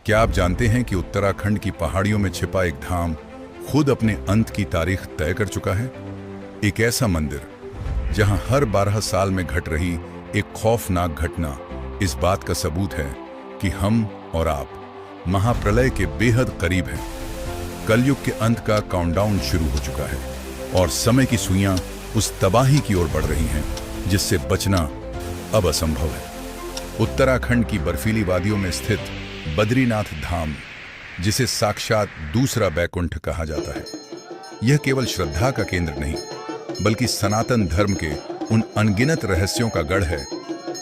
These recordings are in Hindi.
क्या आप जानते हैं कि उत्तराखंड की पहाड़ियों में छिपा एक धाम खुद अपने अंत की तारीख तय कर चुका है? एक ऐसा मंदिर जहां हर 12 साल में घट रही एक खौफनाक घटना इस बात का सबूत है कि हम और आप महाप्रलय के बेहद करीब हैं। कलयुग के अंत का काउंटडाउन शुरू हो चुका है और समय की सुइयां उस तबाही की ओर बढ़ रही हैं जिससे बचना अब असंभव है। उत्तराखंड की बर्फीली वादियों में स्थित बद्रीनाथ धाम, जिसे साक्षात दूसरा बैकुंठ कहा जाता है, यह केवल श्रद्धा का केंद्र नहीं बल्कि सनातन धर्म के उन अनगिनत रहस्यों का गढ़ है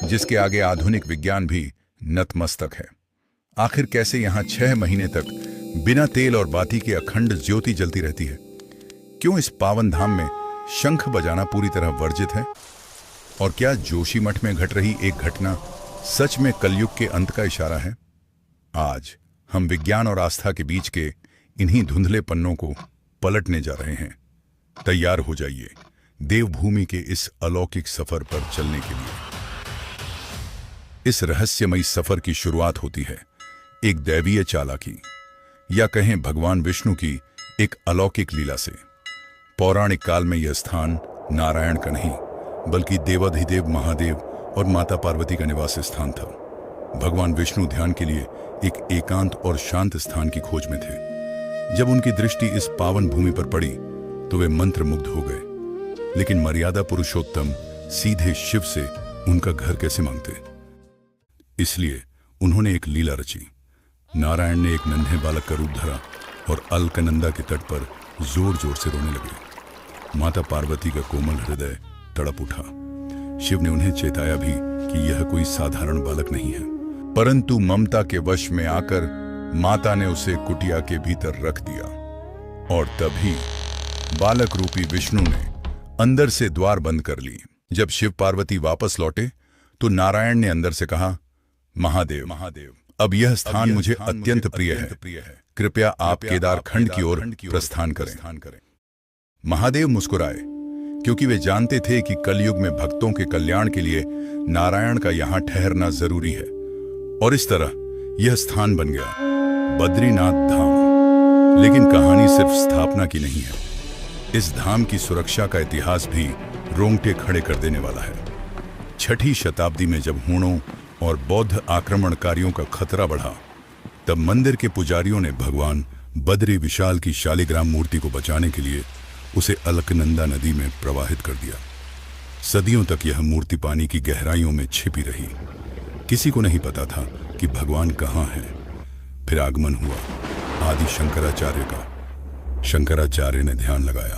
जिसके आगे आधुनिक विज्ञान भी नतमस्तक है। आखिर कैसे यहां 6 महीने तक बिना तेल और बाती के अखंड ज्योति जलती रहती है? क्यों इस पावन धाम में शंख बजाना पूरी तरह वर्जित है? और क्या जोशीमठ में घट रही एक घटना सच में कलयुग के अंत का इशारा है? आज हम विज्ञान और आस्था के बीच के इन्हीं धुंधले पन्नों को पलटने जा रहे हैं। तैयार हो जाइए देवभूमि के इस अलौकिक सफर पर चलने के लिए। इस रहस्यमयी सफर की शुरुआत होती है एक दैवीय चालाकी, या कहें भगवान विष्णु की एक अलौकिक लीला से। पौराणिक काल में यह स्थान नारायण का नहीं बल्कि देवाधिदेव महादेव और माता पार्वती का निवास स्थान था। भगवान विष्णु ध्यान के लिए एक एकांत और शांत स्थान की खोज में थे। जब उनकी दृष्टि इस पावन भूमि पर पड़ी तो वे मंत्रमुग्ध हो गए। लेकिन मर्यादा पुरुषोत्तम सीधे शिव से उनका घर कैसे मांगते? इसलिए उन्होंने एक लीला रची। नारायण ने एक नन्हे बालक का रूप धरा और अलकनंदा के तट पर जोर जोर से रोने लगे। माता पार्वती का कोमल हृदय तड़प उठा। शिव ने उन्हें चेताया भी कि यह कोई साधारण बालक नहीं है, परंतु ममता के वश में आकर माता ने उसे कुटिया के भीतर रख दिया। और तभी बालक रूपी विष्णु ने अंदर से द्वार बंद कर ली। जब शिव पार्वती वापस लौटे तो नारायण ने अंदर से कहा, महादेव महादेव, अब यह स्थान मुझे अत्यंत प्रिय है। कृपया आप केदारखंड की ओर प्रस्थान करें। महादेव मुस्कुराए, क्योंकि वे जानते थे कि कलयुग में भक्तों के कल्याण के लिए नारायण का यहां ठहरना जरूरी है। और इस तरह यह स्थान बन गया बद्रीनाथ धाम। लेकिन कहानी सिर्फ स्थापना की नहीं है। इस धाम की सुरक्षा का इतिहास भी रोंगटे खड़े कर देने वाला है। 6ठी शताब्दी में जब हूणों और बौद्ध आक्रमणकारियों का खतरा बढ़ा, तब मंदिर के पुजारियों ने भगवान बद्री विशाल की शालिग्राम मूर्ति को बचाने के लिए उसे अलकनंदा नदी में प्रवाहित कर दिया। सदियों तक यह मूर्ति पानी की गहराइयों में छिपी रही। किसी को नहीं पता था कि भगवान कहाँ है। फिर आगमन हुआ आदि शंकराचार्य का। शंकराचार्य ने ध्यान लगाया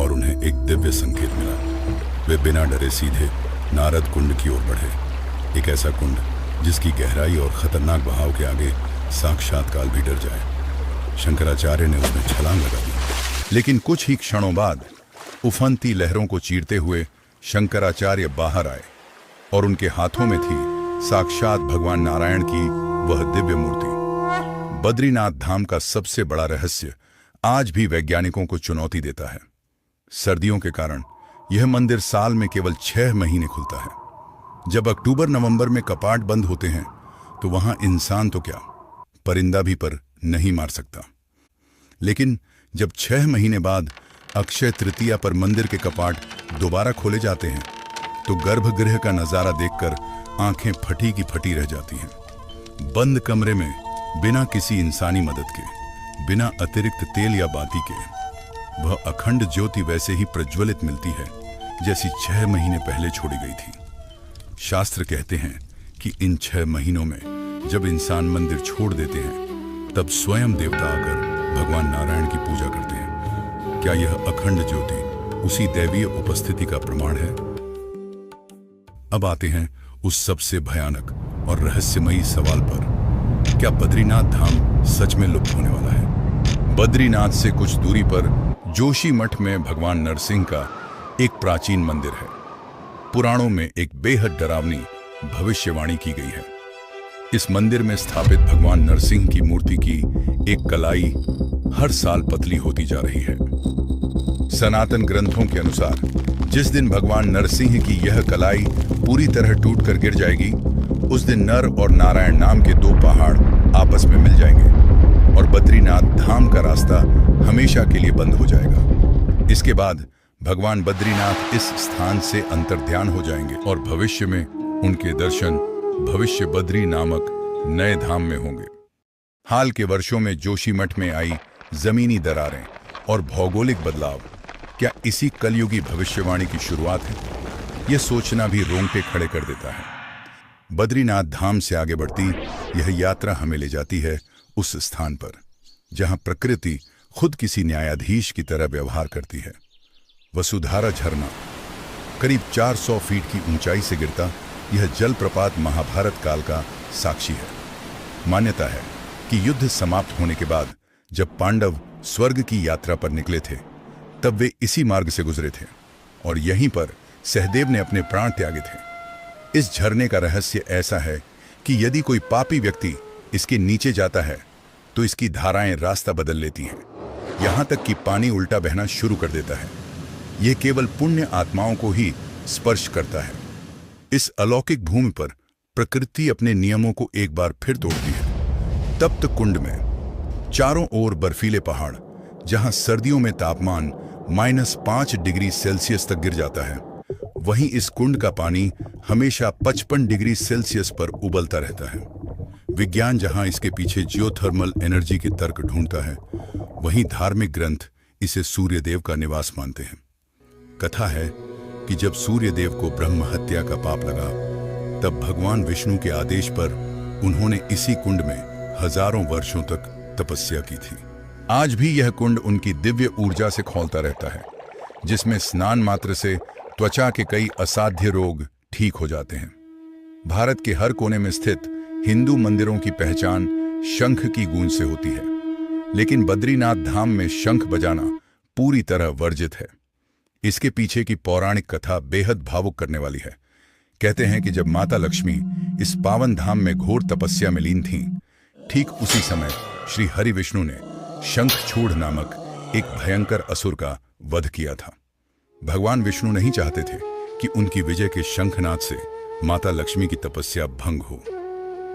और उन्हें एक दिव्य संकेत मिला। वे बिना डरे सीधे नारद कुंड की ओर बढ़े। एक ऐसा कुंड जिसकी गहराई और खतरनाक बहाव के आगे साक्षात काल भी डर जाए। शंकराचार्य ने उसमें छलांग लगा दी। लेकिन कुछ ही क्षणों बाद उफनती लहरों को चीरते हुए शंकराचार्य बाहर आए और उनके हाथों में थी साक्षात भगवान नारायण की वह दिव्य मूर्ति। बद्रीनाथ धाम का सबसे बड़ा रहस्य आज भी वैज्ञानिकों को चुनौती देता है। सर्दियों के कारण यह मंदिर साल में केवल 6 महीने खुलता है। जब अक्टूबर नवंबर में कपाट बंद होते हैं तो वहां इंसान तो क्या, परिंदा भी पर नहीं मार सकता। लेकिन जब 6 महीने बाद अक्षय तृतीया पर मंदिर के कपाट दोबारा खोले जाते हैं तो गर्भगृह का नजारा देखकर आंखें फटी की फटी रह जाती हैं। बंद कमरे में बिना किसी इंसानी मदद के, बिना अतिरिक्त तेल या बाती के, वह अखंड ज्योति वैसे ही प्रज्वलित मिलती है जैसी 6 महीने पहले छोड़ी गई थी। शास्त्र कहते हैं कि इन 6 महीनों में जब इंसान मंदिर छोड़ देते हैं तब स्वयं देवता आकर भगवान नारायण की पूजा करते हैं। क्या यह अखंड ज्योति उसी दैवीय उपस्थिति का प्रमाण है? अब आते हैं उस सबसे भयानक और रहस्यमयी सवाल पर। क्या बद्रीनाथ धाम सच में लुप्त होने वाला है? बद्रीनाथ से कुछ दूरी पर जोशीमठ में भगवान नरसिंह का एक प्राचीन मंदिर है। पुराणों में एक बेहद डरावनी भविष्यवाणी की गई है। इस मंदिर में स्थापित भगवान नरसिंह की मूर्ति की एक कलाई हर साल पतली होती जा रही है। सनातन ग्रंथों के अनुसार जिस दिन भगवान नरसिंह की यह कलाई पूरी तरह टूटकर गिर जाएगी, उस दिन नर और नारायण नाम के 2 पहाड़ आपस में मिल जाएंगे और बद्रीनाथ धाम का रास्ता हमेशा के लिए बंद हो जाएगा। इसके बाद भगवान बद्रीनाथ इस स्थान से अंतर्ध्यान हो जाएंगे और भविष्य में उनके दर्शन भविष्य बद्री नामक नए धाम में होंगे। हाल के वर्षों में जोशीमठ में आई जमीनी दरारें और भौगोलिक बदलाव क्या इसी कलयुगी भविष्यवाणी की शुरुआत है? यह सोचना भी रोंगटे खड़े कर देता है। बद्रीनाथ धाम से आगे बढ़ती यह यात्रा हमें ले जाती है उस स्थान पर जहां प्रकृति खुद किसी न्यायाधीश की तरह व्यवहार करती है। वसुधारा झरना करीब 400 फीट की ऊंचाई से गिरता यह जलप्रपात महाभारत काल का साक्षी है। मान्यता है कि युद्ध समाप्त होने के बाद जब पांडव स्वर्ग की यात्रा पर निकले थे तब वे इसी मार्ग से गुजरे थे और यहीं पर सहदेव ने अपने प्राण त्यागे थे। इस झरने का रहस्य ऐसा है कि यदि कोई पापी व्यक्ति इसके नीचे जाता है तो इसकी धाराएं रास्ता बदल लेती हैं, यहां तक कि पानी उल्टा बहना शुरू कर देता है। यह केवल पुण्य आत्माओं को ही स्पर्श करता है। इस अलौकिक भूमि पर प्रकृति अपने नियमों को एक बार फिर तोड़ती है। तप्त कुंड में चारों ओर बर्फीले पहाड़, जहां सर्दियों में तापमान -5 डिग्री सेल्सियस तक गिर जाता है, वहीं इस कुंड का पानी हमेशा 55 डिग्री सेल्सियस पर उबलता रहता है। विज्ञान जहां इसके पीछे जियोथर्मल एनर्जी के तर्क ढूंढता है, वहीं धार्मिक ग्रंथ इसे सूर्यदेव का निवास मानते हैं। कथा है कि जब सूर्यदेव को ब्रह्म हत्या का पाप लगा तब भगवान विष्णु के आदेश पर उन्होंने इसी कुंड में हजारों वर्षों तक तपस्या की थी। आज भी यह कुंड उनकी दिव्य ऊर्जा से खौलता रहता है, जिसमें स्नान मात्र से त्वचा के कई असाध्य रोग ठीक हो जाते हैं। भारत के हर कोने में स्थित हिंदू मंदिरों की पहचान शंख की गूंज से होती है, लेकिन बद्रीनाथ धाम में शंख बजाना पूरी तरह वर्जित है। इसके पीछे की पौराणिक कथा बेहद भावुक करने वाली है। कहते हैं कि जब माता लक्ष्मी इस पावन धाम में घोर तपस्या में लीन थीं, ठीक उसी समय श्री हरि विष्णु ने शंखचूड़ नामक एक भयंकर असुर का वध किया था। भगवान विष्णु नहीं चाहते थे कि उनकी विजय के शंखनाद से माता लक्ष्मी की तपस्या भंग हो।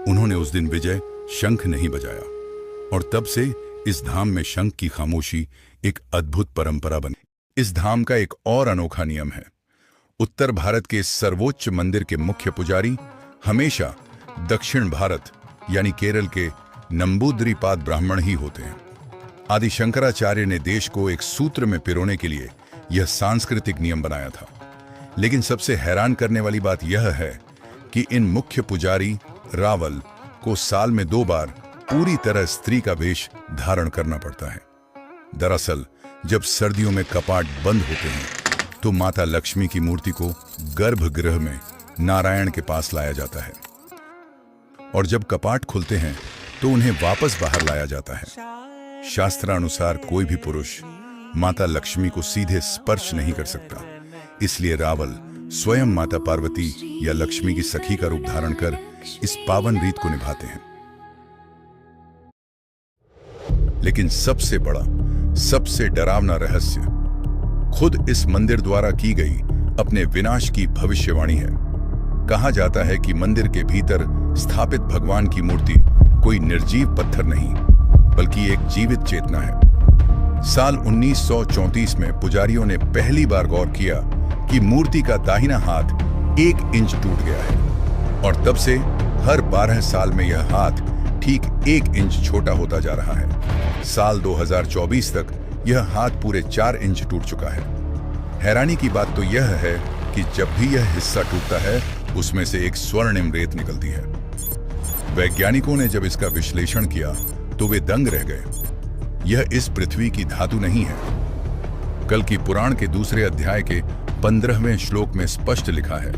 उन्होंने उस दिन विजय शंख नहीं बजाया और तब से इस धाम में शंख की खामोशी एक अद्भुत परंपरा बनी। इस धाम का एक और अनोखा नियम है। उत्तर भारत के सर्वोच्च मंदिर के मुख्य पुजारी हमेशा दक्षिण भारत यानी केरल के नंबूद्रिपाद ब्राह्मण ही होते हैं। आदि शंकराचार्य ने देश को एक सूत्र में पिरोने के लिए यह सांस्कृतिक नियम बनाया था। लेकिन सबसे हैरान करने वाली बात यह है कि इन मुख्य पुजारी रावल को साल में 2 बार पूरी तरह स्त्री का वेश धारण करना पड़ता है। दरअसल जब सर्दियों में कपाट बंद होते हैं तो माता लक्ष्मी की मूर्ति को गर्भगृह में नारायण के पास लाया जाता है और जब कपाट खुलते हैं तो उन्हें वापस बाहर लाया जाता है। शास्त्रानुसार कोई भी पुरुष माता लक्ष्मी को सीधे स्पर्श नहीं कर सकता, इसलिए रावल स्वयं माता पार्वती या लक्ष्मी की सखी का रूप धारण कर इस पावन रीत को निभाते हैं। लेकिन सबसे बड़ा, सबसे डरावना रहस्य खुद इस मंदिर द्वारा की गई अपने विनाश की भविष्यवाणी है। कहा जाता है कि मंदिर के भीतर स्थापित भगवान की मूर्ति कोई निर्जीव पत्थर नहीं, बल्कि एक जीवित चेतना है। साल 1934 में पुजारियों ने पहली बार गौर किया कि मूर्ति का दाहिना हाथ 1 इंच टूट गया है और तब से हर 12 साल में यह हाथ ठीक 1 इंच छोटा होता जा रहा है। साल 2024 तक यह हाथ पूरे 4 इंच टूट चुका है। हैरानी की बात तो यह है कि जब भी यह हिस्सा टूटता है उसमें से एक स्वर्णिम रेत निकलती है। वैज्ञानिकों ने जब इसका विश्लेषण किया तो वे दंग रह गए। यह इस पृथ्वी की धातु नहीं है। कल की पुराण के दूसरे अध्याय के 15वें श्लोक में स्पष्ट लिखा है,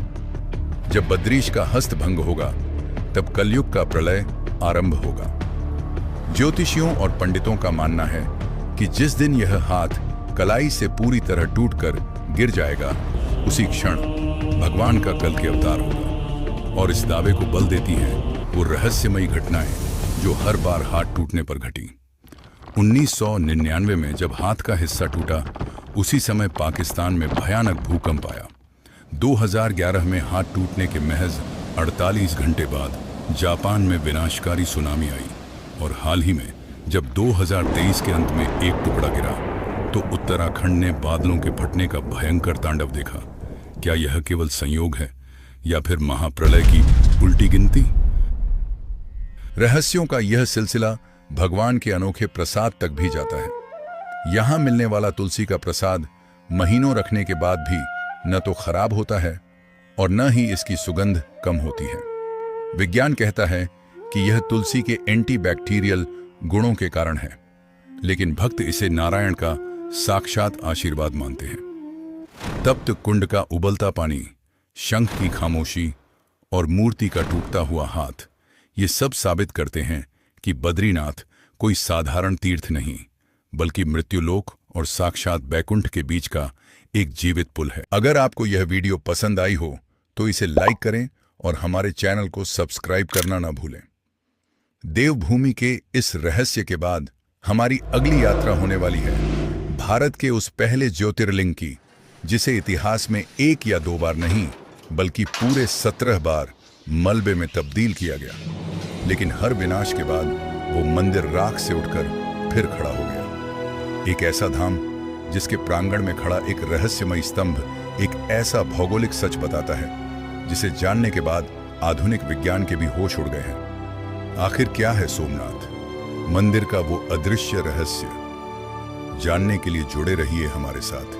जब बद्रीश का हस्त भंग होगा तब कलयुग का प्रलय आरंभ होगा। ज्योतिषियों और पंडितों का मानना है कि जिस दिन यह हाथ कलाई से पूरी तरह टूटकर गिर जाएगा, उसी क्षण भगवान का कल के अवतार होगा। और इस दावे को बल देती हैं वो रहस्यमयी घटनाएं जो हर बार हाथ टूटने पर घटी। 1999 में जब हाथ का हिस्सा टूटा, उसी समय पाकिस्तान में भयानक भूकंप आया। 2011 में हाथ टूटने के महज 48 घंटे बाद जापान में विनाशकारी सुनामी आई। और हाल ही में जब 2023 के अंत में एक टुकड़ा गिरा तो उत्तराखंड ने बादलों के फटने का भयंकर तांडव देखा। क्या यह केवल संयोग है या फिर महाप्रलय की उल्टी गिनती? रहस्यों का यह सिलसिला भगवान के अनोखे प्रसाद तक भी जाता है। यहां मिलने वाला तुलसी का प्रसाद महीनों रखने के बाद भी न तो खराब होता है और न ही इसकी सुगंध कम होती है। विज्ञान कहता है कि यह तुलसी के एंटीबैक्टीरियल गुणों के कारण है, लेकिन भक्त इसे नारायण का साक्षात आशीर्वाद मानते हैं। तप्त कुंड का उबलता पानी, शंख की खामोशी और मूर्ति का टूटता हुआ हाथ, ये सब साबित करते हैं कि बद्रीनाथ कोई साधारण तीर्थ नहीं, बल्कि मृत्युलोक और साक्षात बैकुंठ के बीच का एक जीवित पुल है। अगर आपको यह वीडियो पसंद आई हो तो इसे लाइक करें और हमारे चैनल को सब्सक्राइब करना ना भूलें। देवभूमि के इस रहस्य के बाद हमारी अगली यात्रा होने वाली है भारत के उस पहले ज्योतिर्लिंग की, जिसे इतिहास में 1 या 2 बार नहीं बल्कि पूरे 17 बार मलबे में तब्दील किया गया। लेकिन हर विनाश के बाद वो मंदिर राख से उठकर फिर खड़ा हो गया। एक ऐसा धाम जिसके प्रांगण में खड़ा एक रहस्यमय स्तंभ एक ऐसा भौगोलिक सच बताता है जिसे जानने के बाद आधुनिक विज्ञान के भी होश उड़ गए हैं। आखिर क्या है सोमनाथ मंदिर का वो अदृश्य रहस्य? जानने के लिए जुड़े रहिए हमारे साथ।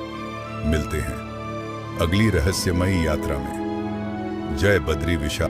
मिलते हैं अगली रहस्यमयी यात्रा में। जय बद्री विशाल।